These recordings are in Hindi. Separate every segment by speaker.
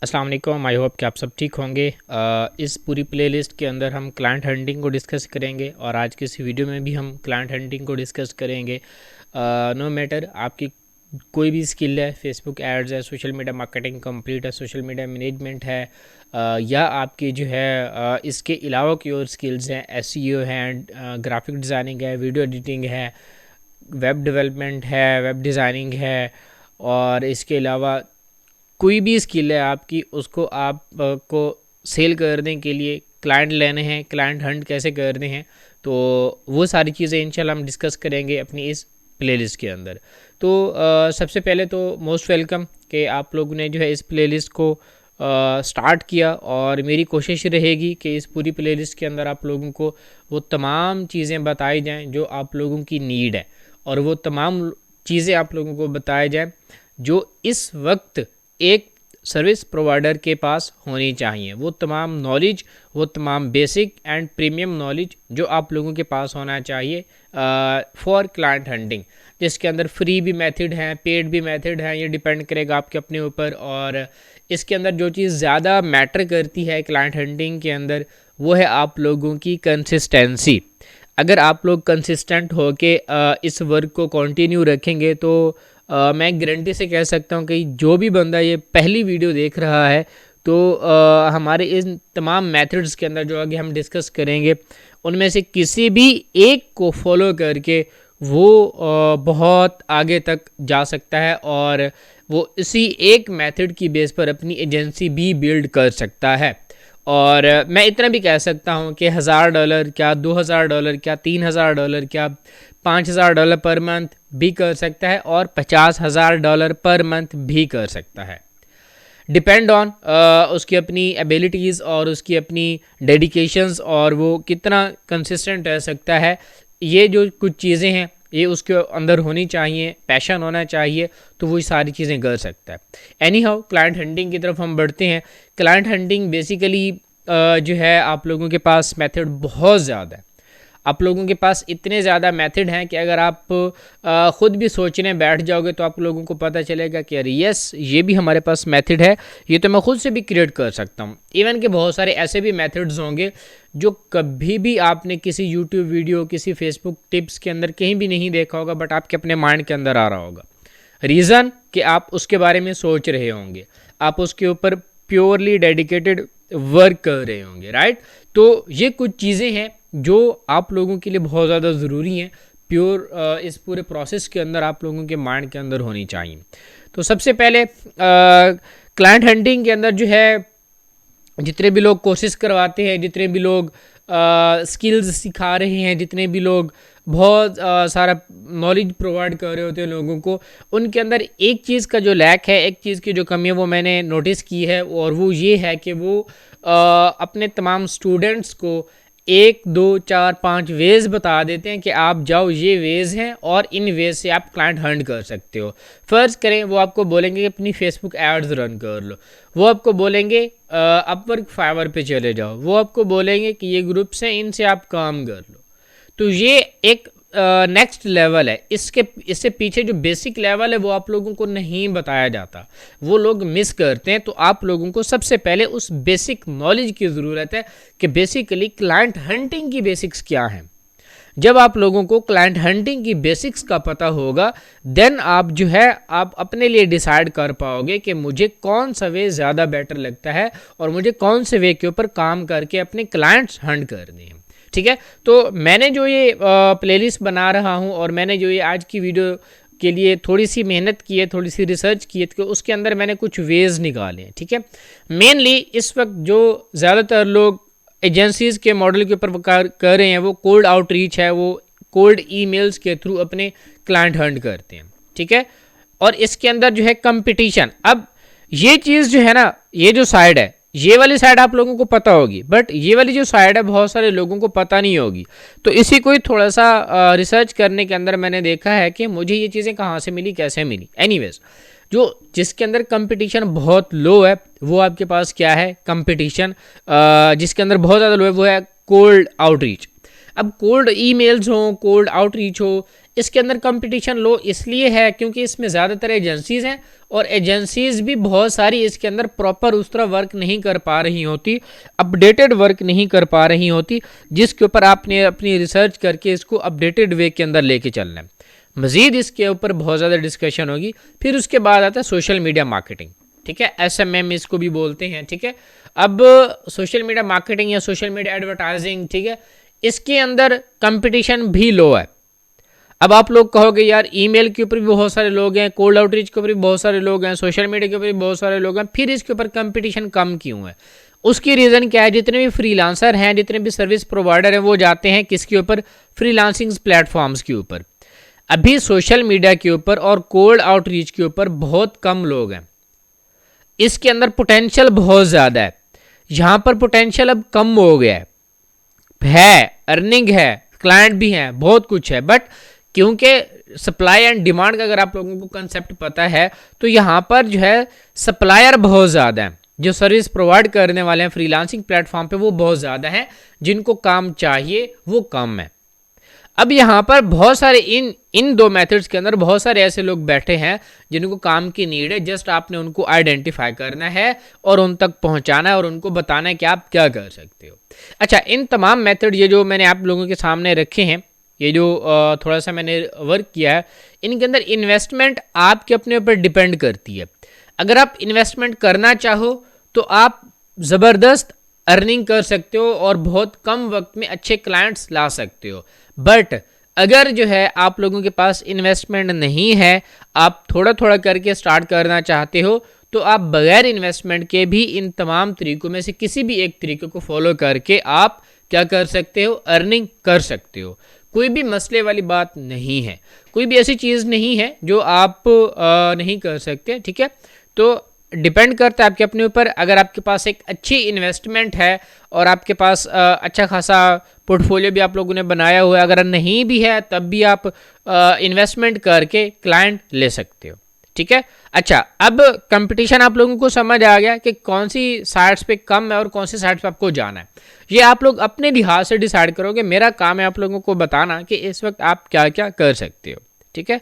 Speaker 1: अस्सलाम वालेकुम। आई होप कि आप सब ठीक होंगे। इस पूरी प्लेलिस्ट के अंदर हम क्लाइंट हंटिंग को डिस्कस करेंगे और आज की इस वीडियो में भी हम क्लाइंट हंटिंग को डिस्कस करेंगे। नो मैटर आपकी कोई भी स्किल है, फेसबुक एड्स है, सोशल मीडिया मार्केटिंग कंप्लीट है, सोशल मीडिया मैनेजमेंट है, या आपकी जो है इसके अलावा की और स्किल्स हैं, एसईओ हैं, ग्राफिक डिज़ाइनिंग है, वीडियो एडिटिंग है, वेब डेवलपमेंट है, वेब डिज़ाइनिंग है, और इसके अलावा कोई भी स्किल है आपकी, उसको आप को सेल करने के लिए क्लाइंट लेने हैं, क्लाइंट हंट कैसे करने हैं, तो वो सारी चीज़ें इंशाल्लाह हम डिस्कस करेंगे अपनी इस प्लेलिस्ट के अंदर। तो सबसे पहले तो मोस्ट वेलकम कि आप लोगों ने जो है इस प्लेलिस्ट को स्टार्ट किया, और मेरी कोशिश रहेगी कि इस पूरी प्लेलिस्ट के अंदर आप लोगों को वो तमाम चीज़ें बताई जाएं जो आप लोगों की नीड है, और वो तमाम चीज़ें आप लोगों को बताई जाएं जो इस वक्त एक सर्विस प्रोवाइडर के पास होनी चाहिए। वो तमाम नॉलेज, वो तमाम बेसिक एंड प्रीमियम नॉलेज जो आप लोगों के पास होना चाहिए फॉर क्लाइंट हंटिंग, जिसके अंदर फ्री भी मेथड हैं, पेड भी मेथड हैं, ये डिपेंड करेगा आपके अपने ऊपर। और इसके अंदर जो चीज़ ज़्यादा मैटर करती है क्लाइंट हंटिंग के अंदर, वो है आप लोगों की कंसिस्टेंसी। अगर आप लोग कंसिस्टेंट हो के इस वर्क को कंटिन्यू रखेंगे तो मैं गारंटी से कह सकता हूँ कि जो भी बंदा ये पहली वीडियो देख रहा है, तो हमारे इन तमाम मेथड्स के अंदर जो आगे हम डिस्कस करेंगे, उनमें से किसी भी एक को फॉलो करके वो बहुत आगे तक जा सकता है, और वो इसी एक मेथड की बेस पर अपनी एजेंसी भी बिल्ड कर सकता है। और मैं इतना भी कह सकता हूँ कि $1000 क्या, $2000 क्या, $3000 क्या, $5000 पर मंथ भी कर सकता है, और $50,000 पर मंथ भी कर सकता है। डिपेंड ऑन उसकी अपनी एबिलिटीज़ और उसकी अपनी डेडिकेशंस, और वो कितना कंसिस्टेंट रह सकता है। ये जो कुछ चीज़ें हैं ये उसके अंदर होनी चाहिए, पैशन होना चाहिए, तो वो सारी चीज़ें कर सकता है। एनी हाउ, क्लाइंट हंटिंग की तरफ हम बढ़ते हैं। क्लाइंट हंटिंग बेसिकली जो है आप लोगों के पास मेथड बहुत ज़्यादा है। आप लोगों के पास इतने ज़्यादा मेथड हैं कि अगर आप ख़ुद भी सोचने बैठ जाओगे तो आप लोगों को पता चलेगा कि अरे यस, ये भी हमारे पास मेथड है, ये तो मैं ख़ुद से भी क्रिएट कर सकता हूँ। इवन कि बहुत सारे ऐसे भी मेथड्स होंगे जो कभी भी आपने किसी यूट्यूब वीडियो, किसी फेसबुक टिप्स के अंदर कहीं भी नहीं देखा होगा, बट आपके अपने माइंड के अंदर आ रहा होगा। रीज़न कि आप उसके बारे में सोच रहे होंगे, आप उसके ऊपर प्योरली डेडिकेटेड वर्क कर रहे होंगे, राइट। तो ये कुछ चीज़ें हैं जो आप लोगों के लिए बहुत ज़्यादा ज़रूरी हैं, प्योर इस पूरे प्रोसेस के अंदर आप लोगों के माइंड के अंदर होनी चाहिए। तो सबसे पहले क्लाइंट हंटिंग के अंदर जो है जितने भी लोग कोशिश करवाते हैं, जितने भी लोग स्किल्स सिखा रहे हैं, जितने भी लोग बहुत सारा नॉलेज प्रोवाइड कर रहे होते हैं लोगों को, उनके अंदर एक चीज़ का जो लैक है, एक चीज़ की जो कमी है, वो मैंने नोटिस की है, और वो ये है कि वो अपने तमाम स्टूडेंट्स को 1 2 4 5 वेज बता देते हैं कि आप जाओ, ये वेज हैं और इन वेज से आप क्लाइंट हंट कर सकते हो। फ़र्ज़ करें वो आपको बोलेंगे कि अपनी फेसबुक एड्स रन कर लो, वो आपको बोलेंगे अपवर्क, फाइवर पे चले जाओ, वो आपको बोलेंगे कि ये ग्रुप्स हैं, इनसे आप काम कर लो। तो ये एक नेक्स्ट लेवल है। इससे पीछे जो बेसिक लेवल है वो आप लोगों को नहीं बताया जाता, वो लोग मिस करते हैं। तो आप लोगों को सबसे पहले उस बेसिक नॉलेज की ज़रूरत है कि बेसिकली क्लाइंट हंटिंग की बेसिक्स क्या हैं। जब आप लोगों को क्लाइंट हंटिंग की बेसिक्स का पता होगा, देन आप जो है आप अपने लिए डिसाइड कर पाओगे कि मुझे कौन सा वे ज़्यादा बेटर लगता है, और मुझे कौन से वे के ऊपर काम करके अपने क्लाइंट्स हंट करने हैं। ठीक है, तो मैंने जो ये प्लेलिस्ट बना रहा हूँ, और मैंने जो ये आज की वीडियो के लिए थोड़ी सी मेहनत की है, थोड़ी सी रिसर्च की है, तो उसके अंदर मैंने कुछ वेज निकाले हैं। ठीक है, मेनली इस वक्त जो ज़्यादातर लोग एजेंसीज़ के मॉडल के ऊपर कर रहे हैं, वो कोल्ड आउटरीच है, वो कोल्ड ईमेल्स के थ्रू अपने क्लाइंट हंट करते हैं। ठीक है, और इसके अंदर जो है कंपटीशन, अब ये चीज़ जो है ना, ये जो साइड है, ये वाली साइड आप लोगों को पता होगी, बट ये वाली जो साइड है बहुत सारे लोगों को पता नहीं होगी। तो इसी को ही थोड़ा सा रिसर्च करने के अंदर मैंने देखा है कि मुझे ये चीज़ें कहाँ से मिली, कैसे मिली। एनीवेज, जो जिसके अंदर कंपटीशन बहुत लो है, वो आपके पास क्या है, कंपटीशन जिसके अंदर बहुत ज़्यादा लो है, वो है कोल्ड आउटरीच। अब कोल्ड ईमेल्स हो, कोल्ड आउटरीच हो, इसके अंदर कंपटीशन लो इसलिए है क्योंकि इसमें ज़्यादातर एजेंसीज़ हैं और एजेंसीज भी बहुत सारी इसके अंदर प्रॉपर उस तरह वर्क नहीं कर पा रही होती, अपडेटेड वर्क नहीं कर पा रही होती, जिसके ऊपर आपने अपनी रिसर्च करके इसको अपडेटेड वे के अंदर लेके चलना है। मज़ीद इसके ऊपर बहुत ज़्यादा डिस्कशन होगी। फिर उसके बाद आता है सोशल मीडिया मार्केटिंग, ठीक है, SMM इसको भी बोलते हैं, ठीक है। अब सोशल मीडिया मार्केटिंग या सोशल मीडिया एडवर्टाइजिंग, ठीक है, इसके अंदर कंपटीशन भी लो है। अब आप लोग कहोगे यार ईमेल के ऊपर भी बहुत सारे लोग हैं, कोल्ड आउटरीच के ऊपर भी बहुत सारे लोग हैं, सोशल मीडिया के ऊपर भी बहुत सारे लोग हैं, फिर इसके ऊपर कंपटीशन कम क्यों है? उसकी रीज़न क्या है? जितने भी फ्रीलांसर हैं, जितने भी सर्विस प्रोवाइडर हैं, वो जाते हैं किसके ऊपर? फ्रीलांसिंग प्लेटफॉर्म्स के ऊपर। अभी सोशल मीडिया के ऊपर और कोल्ड आउटरीच के ऊपर बहुत कम लोग हैं। इसके अंदर पोटेंशियल बहुत ज़्यादा है, यहाँ पर पोटेंशियल अब कम हो गया है, अर्निंग है, क्लाइंट भी हैं, बहुत कुछ है, बट क्योंकि सप्लाई एंड डिमांड का अगर आप लोगों को कंसेप्ट पता है तो यहाँ पर जो है सप्लायर बहुत ज़्यादा हैं, जो सर्विस प्रोवाइड करने वाले हैं फ्रीलांसिंग प्लेटफॉर्म पे वो बहुत ज़्यादा हैं, जिनको काम चाहिए वो कम है। अब यहाँ पर बहुत सारे इन दो मेथड्स के अंदर बहुत सारे ऐसे लोग बैठे हैं जिनको काम की नीड है, जस्ट आपने उनको आइडेंटिफाई करना है और उन तक पहुँचाना है और उनको बताना है कि आप क्या कर सकते हो। अच्छा, इन तमाम मेथड ये जो मैंने आप लोगों के सामने रखे हैं, ये जो थोड़ा सा मैंने वर्क किया है, इनके अंदर इन्वेस्टमेंट आपके अपने ऊपर डिपेंड करती है। अगर आप इन्वेस्टमेंट करना चाहो तो आप ज़बरदस्त अर्निंग कर सकते हो और बहुत कम वक्त में अच्छे क्लाइंट्स ला सकते हो। बट अगर जो है आप लोगों के पास इन्वेस्टमेंट नहीं है, आप थोड़ा थोड़ा करके स्टार्ट करना चाहते हो, तो आप बगैर इन्वेस्टमेंट के भी इन तमाम तरीकों में से किसी भी एक तरीके को फॉलो करके आप क्या कर सकते हो? अर्निंग कर सकते हो। कोई भी मसले वाली बात नहीं है, कोई भी ऐसी चीज़ नहीं है जो आप नहीं कर सकते, ठीक है। तो डिपेंड करता है आपके अपने ऊपर। अगर आपके पास एक अच्छी इन्वेस्टमेंट है और आपके पास अच्छा खासा पोर्टफोलियो भी आप लोगों ने बनाया हुआ है, अगर नहीं भी है तब भी आप इन्वेस्टमेंट करके क्लाइंट ले सकते हो, ठीक है। अच्छा, अब कंपटीशन आप लोगों को समझ आ गया कि कौन सी साइट्स पे कम है और कौन सी साइट्स पे आपको जाना है। ये आप लोग अपने लिहाज से डिसाइड करोगे। मेरा काम है आप लोगों को बताना कि इस वक्त आप क्या क्या कर सकते हो, ठीक है।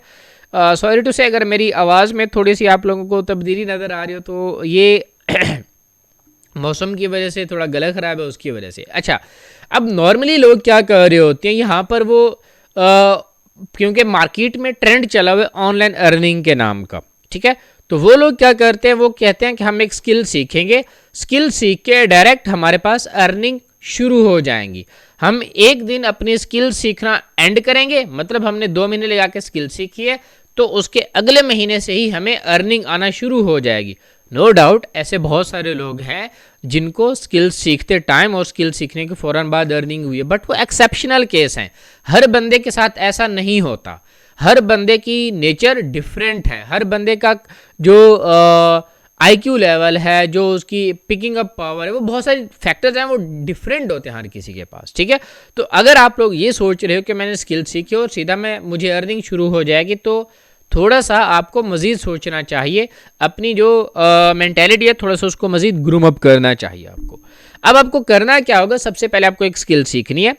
Speaker 1: सॉरी टू से अगर मेरी आवाज़ में थोड़ी सी आप लोगों को तब्दीली नज़र आ रही हो तो ये मौसम की वजह से, थोड़ा गला ख़राब है उसकी वजह से। अच्छा, अब नॉर्मली लोग क्या कर रहे होते हैं यहाँ पर, वो क्योंकि मार्केट में ट्रेंड चला हुआ है ऑनलाइन अर्निंग के नाम का, ठीक है, तो वो लोग क्या करते हैं, वो कहते हैं कि हम एक स्किल सीखेंगे, स्किल सीख के डायरेक्ट हमारे पास अर्निंग शुरू हो जाएंगी। हम एक दिन अपनी स्किल सीखना एंड करेंगे, मतलब हमने 2 महीने लगा के स्किल सीखी है तो उसके अगले महीने से ही हमें अर्निंग आना शुरू हो जाएगी। नो डाउट ऐसे बहुत सारे लोग हैं जिनको स्किल सीखते टाइम और स्किल सीखने के फ़ौरन बाद अर्निंग हुई है, बट वो एक्सेप्शनल केस हैं। हर बंदे के साथ ऐसा नहीं होता, हर बंदे की नेचर डिफरेंट है, हर बंदे का जो IQ लेवल है, जो उसकी पिकिंग अप पावर है, वो बहुत सारे फैक्टर्स हैं, वो डिफरेंट होते हैं हर किसी के पास, ठीक है। तो अगर आप लोग ये सोच रहे हो कि मैंने स्किल सीखी और सीधा मुझे अर्निंग शुरू हो जाएगी, तो थोड़ा सा आपको मज़ीद सोचना चाहिए, अपनी जो मेंटेलिटी है थोड़ा सा उसको मज़ीद ग्रूम अप करना चाहिए आपको। अब आपको करना क्या होगा, सबसे पहले आपको एक स्किल सीखनी है।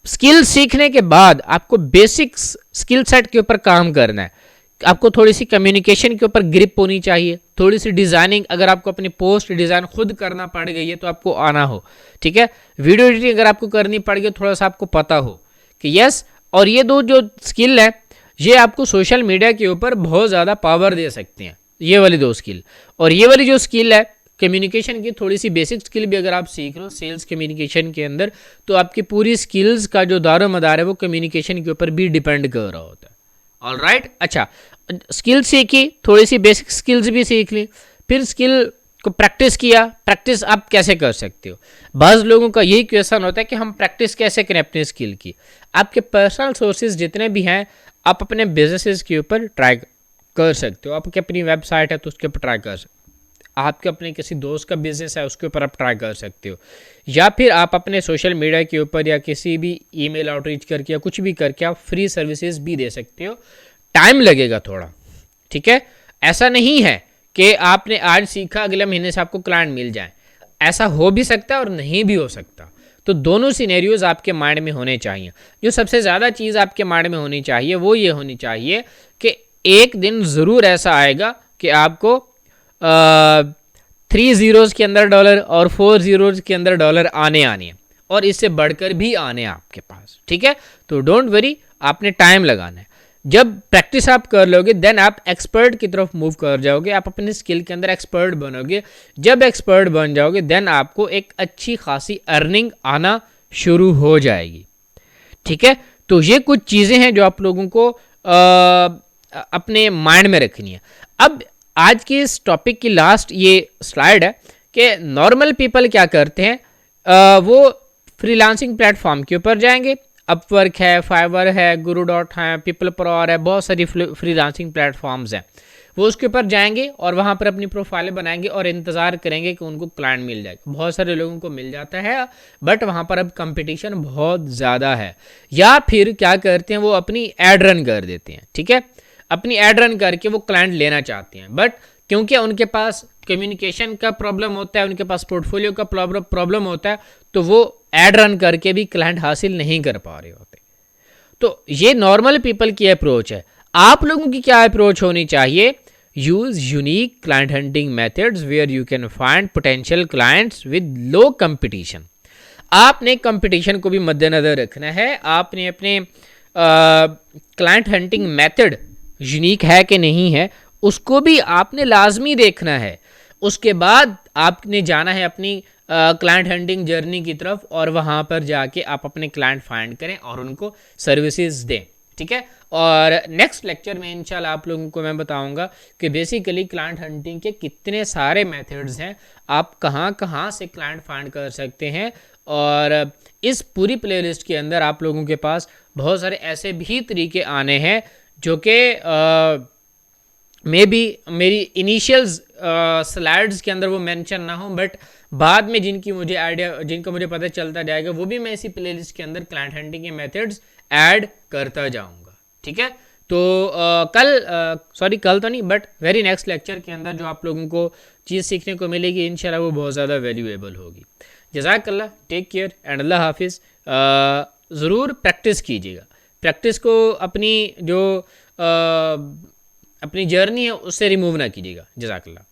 Speaker 1: स्किल सीखने के बाद आपको बेसिक स्किल सेट के ऊपर काम करना है। आपको थोड़ी सी कम्युनिकेशन के ऊपर ग्रिप होनी चाहिए, थोड़ी सी डिज़ाइनिंग, अगर आपको अपनी पोस्ट डिज़ाइन खुद करना पड़ गई है तो आपको आना हो, ठीक है। वीडियो एडिटिंग अगर आपको करनी पड़ गई, थोड़ा सा आपको पता हो कि यस। और ये दो जो स्किल है ये आपको सोशल मीडिया के ऊपर बहुत ज़्यादा पावर दे सकते हैं, ये वाली 2 स्किल। और ये वाली जो स्किल है कम्युनिकेशन की, थोड़ी सी बेसिक स्किल भी अगर आप सीख रहे हो सेल्स कम्युनिकेशन के अंदर, तो आपकी पूरी स्किल्स का जो दारो मदार है वो कम्युनिकेशन के ऊपर भी डिपेंड कर रहा होता है। ऑलराइट, अच्छा, स्किल सीखी, थोड़ी सी बेसिक स्किल्स भी सीख ली, फिर स्किल को प्रैक्टिस किया। प्रैक्टिस आप कैसे कर सकते हो? बाज़ लोगों का यही क्वेश्चन होता है कि हम प्रैक्टिस कैसे करें अपनी स्किल की। आपके पर्सनल सोर्सेज जितने भी हैं आप अपने बिजनेसेस के ऊपर ट्राई कर सकते हो। आपकी अपनी वेबसाइट है तो उसके ऊपर ट्राई कर सकते हो, आपके अपने किसी दोस्त का बिजनेस है उसके ऊपर आप ट्राई कर सकते हो, या फिर आप अपने सोशल मीडिया के ऊपर या किसी भी ईमेल आउटरीच करके या कुछ भी करके आप फ्री सर्विसेज भी दे सकते हो। टाइम लगेगा थोड़ा, ठीक है। ऐसा नहीं है कि आपने आज सीखा अगले महीने से आपको क्लाइंट मिल जाए, ऐसा हो भी सकता है और नहीं भी हो सकता। तो दोनों सिनेरियोज आपके माइंड में होने चाहिए। जो सबसे ज़्यादा चीज़ आपके माइंड में होनी चाहिए वो ये होनी चाहिए कि एक दिन ज़रूर ऐसा आएगा कि आपको 3 ज़ीरोज़ के अंदर डॉलर और 4 ज़ीरोज़ के अंदर डॉलर आने हैं और इससे बढ़कर भी आने हैं आपके पास, ठीक है। तो डोंट वरी, आपने टाइम लगाना है। जब प्रैक्टिस आप कर लोगे देन आप एक्सपर्ट की तरफ मूव कर जाओगे, आप अपने स्किल के अंदर एक्सपर्ट बनोगे। जब एक्सपर्ट बन जाओगे देन आपको एक अच्छी खासी अर्निंग आना शुरू हो जाएगी, ठीक है। तो ये कुछ चीज़ें हैं जो आप लोगों को अपने माइंड में रखनी है। अब आज की इस टॉपिक की लास्ट ये स्लाइड है कि नॉर्मल पीपल क्या करते हैं, वो फ्रीलांसिंग प्लेटफॉर्म के ऊपर जाएंगे। अपवर्क है, फाइवर है, गुरु डॉट है, पीपल पर है, बहुत सारी फ्रीलांसिंग प्लेटफॉर्म्स हैं। वो उसके ऊपर जाएंगे और वहाँ पर अपनी प्रोफाइलें बनाएंगे और इंतज़ार करेंगे कि उनको क्लाइंट मिल जाएगा। बहुत सारे लोगों को मिल जाता है बट वहाँ पर अब कंपटीशन बहुत ज़्यादा है। या फिर क्या करते हैं, वो अपनी एड रन कर देते हैं, ठीक है। अपनी एड रन करके वो क्लाइंट लेना चाहते हैं बट क्योंकि उनके पास कम्युनिकेशन का प्रॉब्लम होता है, उनके पास पोर्टफोलियो का प्रॉब्लम होता है, तो वो एड रन करके भी क्लाइंट हासिल नहीं कर पा रहे होते। तो ये नॉर्मल पीपल की अप्रोच है। आप लोगों की क्या अप्रोच होनी चाहिए? Use unique client hunting methods where you can find potential clients with low competition. आपने कंपटीशन को भी मद्देनजर रखना है। आपने अपने क्लाइंट हंटिंग मेथड यूनिक है कि नहीं है उसको भी आपने लाजमी देखना है। उसके बाद आपने जाना है अपनी क्लाइंट हंटिंग जर्नी की तरफ और वहाँ पर जाके आप अपने क्लाइंट फाइंड करें और उनको सर्विसेज दें, ठीक है। और नेक्स्ट लेक्चर में इंशाल्लाह आप लोगों को मैं बताऊंगा कि बेसिकली क्लाइंट हंटिंग के कितने सारे मेथड्स हैं, आप कहाँ कहाँ से क्लाइंट फाइंड कर सकते हैं। और इस पूरी प्लेलिस्ट के अंदर आप लोगों के पास बहुत सारे ऐसे भी तरीके आने हैं जो कि मे बी मेरी इनिशियल स्लाइड्स के अंदर वो मेंशन ना हो बट बाद में जिनकी मुझे आइडिया, जिनको मुझे पता चलता जाएगा, वो भी मैं इसी प्लेलिस्ट के अंदर क्लाइंट हंटिंग के मेथड्स ऐड करता जाऊंगा, ठीक है। तो कल तो नहीं बट वेरी नेक्स्ट लेक्चर के अंदर जो आप लोगों को चीज़ सीखने को मिलेगी इंशाल्लाह वो बहुत ज़्यादा वैल्यूएबल होगी। जज़ाकल्लाह, टेक केयर एंड अल्लाह हाफिज़। ज़रूर प्रैक्टिस कीजिएगा, प्रैक्टिस को अपनी जो अपनी जर्नी है उससे रिमूव ना कीजिएगा। जज़ाकल्लाह।